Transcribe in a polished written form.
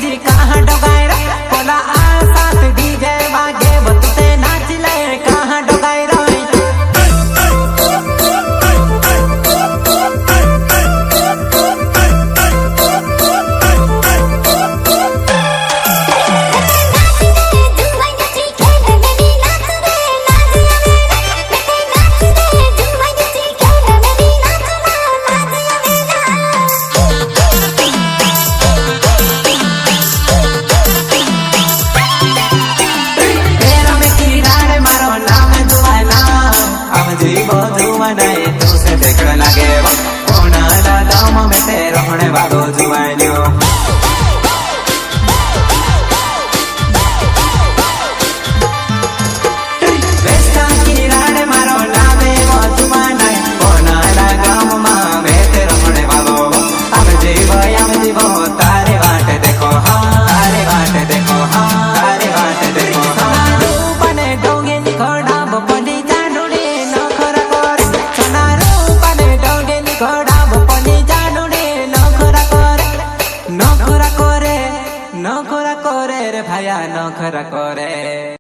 जी कहाँ डोगाए रे बोला आ साथ डीजे बागे बतते नाच ले कहाँ डोगाए रे जीवो जुवानाई तुसे देखने लगे वो कोना दाम में तेरे होने वालों जुवानियों बेस्टा की राने मारो लावे वो जुवानाई कोना दाम में तेरे होने वालों अब जीवो तारे बाटे देखो हाँ तारे बाटे देखो हाँ तारे बाटे देखो हाँ बने डोंगे निकोड़ा बपनी नखरा करे रे भाया नखरा करे।